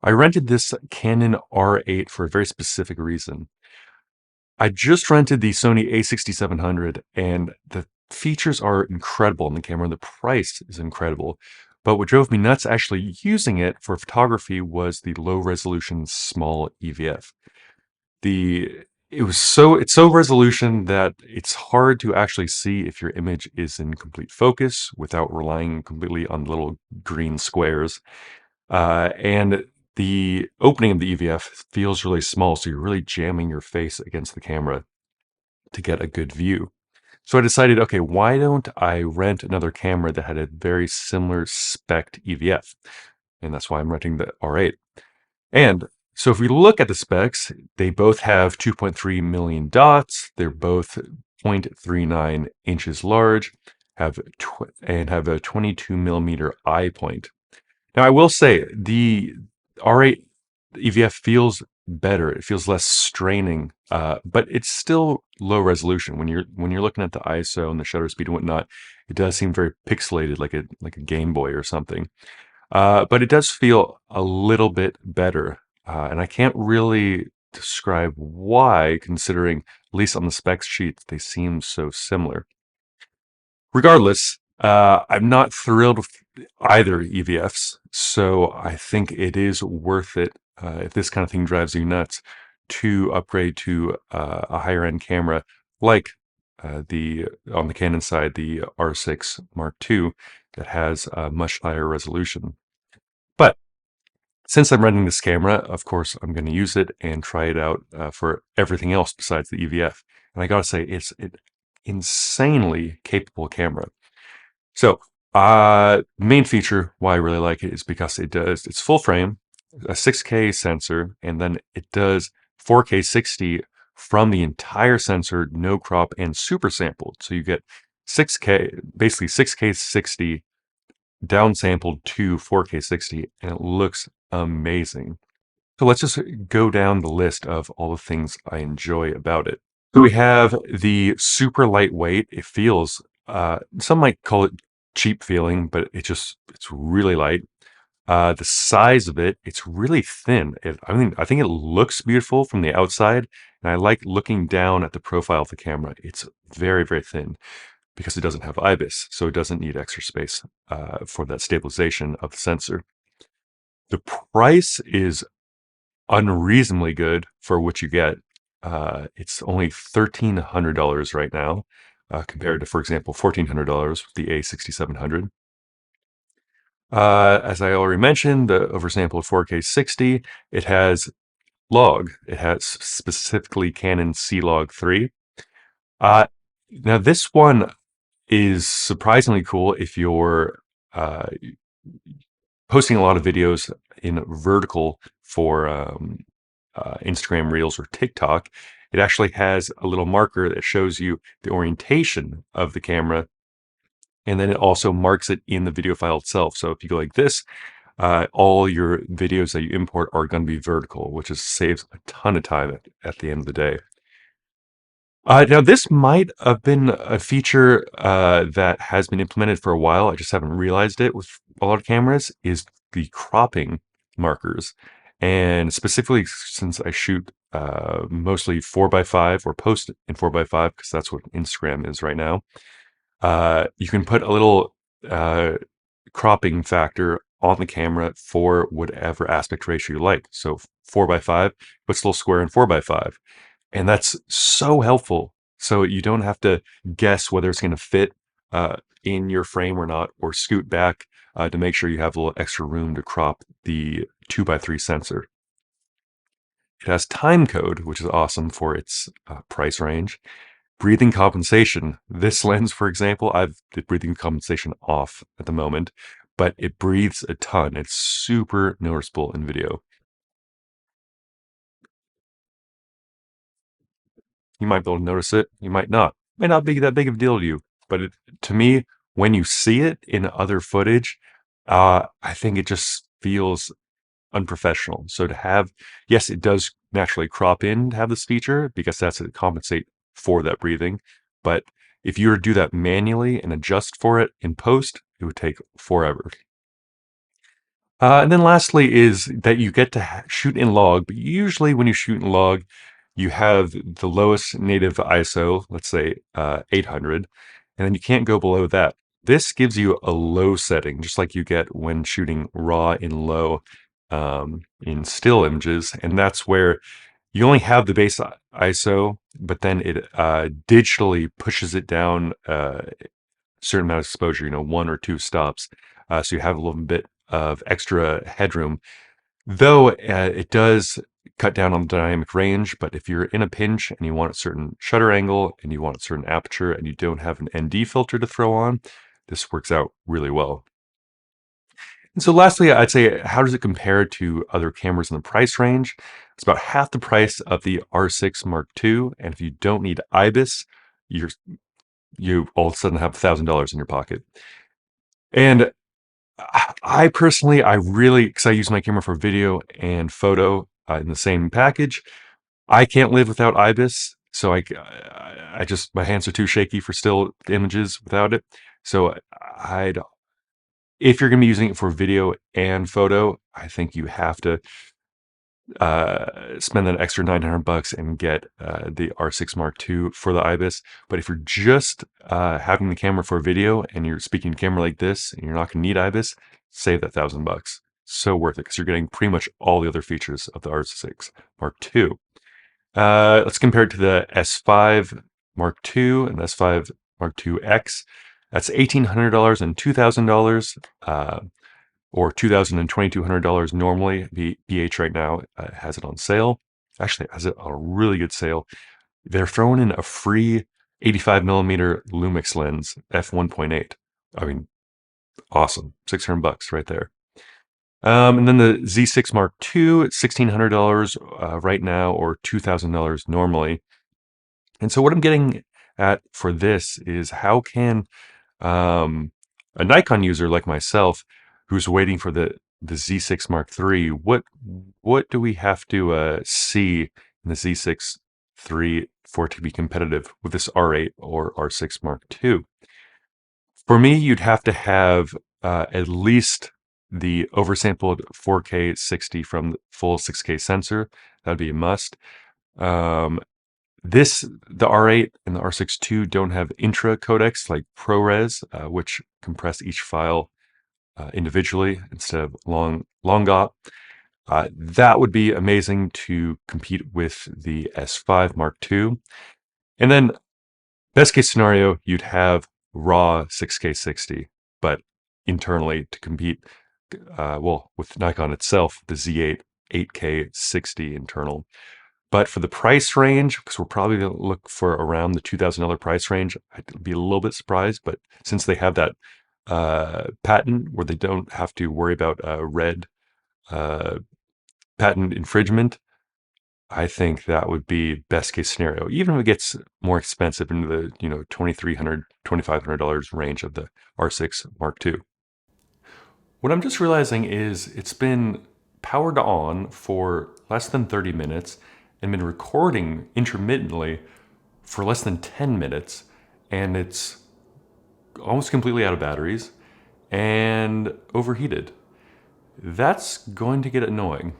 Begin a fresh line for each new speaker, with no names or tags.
I rented this Canon R8 for a very specific reason. I just rented the Sony a6700 and the features are incredible in the camera. The price is incredible. But what drove me nuts actually using it for photography was the low resolution small EVF. The it's so resolution that it's hard to actually see if your image is in complete focus without relying completely on little green squares. And the opening of the EVF feels really small, so you're really jamming your face against the camera to get a good view. So I decided, okay, why don't I rent another camera that had a very similar spec EVF? And that's why I'm renting the R8. And so if we look at the specs, they both have 2.3 million dots. They're both 0.39 inches large, and have a 22 millimeter eye point. Now, I will say the R8 EVF feels better. It feels less straining, but it's still low resolution. When you're looking at the ISO and the shutter speed and whatnot, it does seem very pixelated, like a Game Boy or something. But it does feel a little bit better, and I can't really describe why, considering at least on the specs sheet they seem so similar. Regardless, I'm not thrilled with either EVFs, so I think it is worth it if this kind of thing drives you nuts to upgrade to a higher end camera like the on the Canon side, the R6 Mark II that has a much higher resolution. But since I'm renting this camera, of course, I'm going to use it and try it out for everything else besides the EVF. And I gotta say, it's an insanely capable camera. So, main feature why I really like it is because it's full frame, a 6K sensor, and then it does 4K 60 from the entire sensor, no crop, and super sampled. So you get 6K, basically 6K 60 downsampled to 4K 60, and it looks amazing. So let's just go down the list of all the things I enjoy about it. So we have the super lightweight. It feels, some might call it cheap feeling, but it's really light. The size of it, it's really thin. I think it looks beautiful from the outside, and I like looking down at the profile of the camera. It's very, very thin because it doesn't have IBIS, so it doesn't need extra space for that stabilization of the sensor. The price is unreasonably good for what you get. It's only $1,300 right now, compared to, for example, $1,400 with the A6700. As I already mentioned, the oversampled 4K 60, it has log. It has specifically Canon C-Log 3. Uh, Now this one is surprisingly cool if you're uh, posting a lot of videos in vertical for Instagram Reels or TikTok. It actually has a little marker that shows you the orientation of the camera, and then it also marks it in the video file itself. So if you go like this, all your videos that you import are going to be vertical, which saves a ton of time at the end of the day. Now, this might have been a feature that has been implemented for a while. I just haven't realized it with a lot of cameras, is the cropping markers. And specifically, since I shoot mostly 4x5 or post in 4x5, because that's what Instagram is right now, you can put a little uh, cropping factor on the camera for whatever aspect ratio you like. So 4x5, puts a little square in 4x5. And that's so helpful. So you don't have to guess whether it's going to fit in your frame or not, or scoot back to make sure you have a little extra room to crop the 2x3 sensor. It has time code, which is awesome for its price range. Breathing compensation. This lens, for example, I've the breathing compensation off at the moment, but it breathes a ton. It's super noticeable in video. You might be able to notice it. You might not. May not be that big of a deal to you, but to me, when you see it in other footage, I think it just feels unprofessional. So to have, yes, it does naturally crop in to have this feature because that's to compensate for that breathing. But if you were to do that manually and adjust for it in post, it would take forever. And then lastly is that you get to shoot in log, but usually when you shoot in log, you have the lowest native ISO, let's say 800, and then you can't go below that. This gives you a low setting, just like you get when shooting raw in low in still images, and that's where you only have the base ISO, but then it digitally pushes it down certain amount of exposure, 1 or 2 stops. So you have a little bit of extra headroom, though it does cut down on the dynamic range. But if you're in a pinch and you want a certain shutter angle and you want a certain aperture and you don't have an ND filter to throw on, this works out really well. And so lastly, I'd say, how does it compare to other cameras in the price range? It's about half the price of the R6 Mark II. And if you don't need IBIS, you all of a sudden have $1,000 in your pocket. And I personally, I really, because I use my camera for video and photo in the same package, I can't live without IBIS. So I just, my hands are too shaky for still images without it. So I'd, if you're going to be using it for video and photo, I think you have to spend that extra $900 and get the R6 Mark II for the IBIS. But if you're just having the camera for video and you're speaking to camera like this and you're not going to need IBIS, save that $1,000. So worth it because you're getting pretty much all the other features of the R6 Mark II. Let's compare it to the S5 Mark II and the S5 Mark II X. That's $1,800 and $2,000. Or $2,000 and $2,200 normally. BH right now has it on sale. Actually, it has it on a really good sale. They're throwing in a free 85 millimeter Lumix lens, f1.8. I mean, awesome. $600 right there. And then the Z6 Mark II, $1,600 right now, or $2,000 normally. And so what I'm getting at for this is how can a Nikon user like myself, who's waiting for the Z6 Mark III, what do we have to see in the Z6 III for it to be competitive with this R8 or R6 Mark II? For me, you'd have to have at least the oversampled 4K 60 from the full 6K sensor. That'd be a must. Um, the R8 and the R6 II don't have intra codecs like ProRes, which compress each file individually instead of long GOP. That would be amazing to compete with the S5 Mark II. And then best case scenario, you'd have raw 6K 60, but internally to compete, with Nikon itself, the Z8 8K 60 internal. But for the price range, because we're probably going to look for around the $2,000 price range, I'd be a little bit surprised. But since they have that patent where they don't have to worry about red uh, patent infringement, I think that would be best case scenario. Even if it gets more expensive into the $2,300, $2,500 range of the R6 Mark II. What I'm just realizing is it's been powered on for less than 30 minutes and been recording intermittently for less than 10 minutes, and it's almost completely out of batteries and overheated. That's going to get annoying.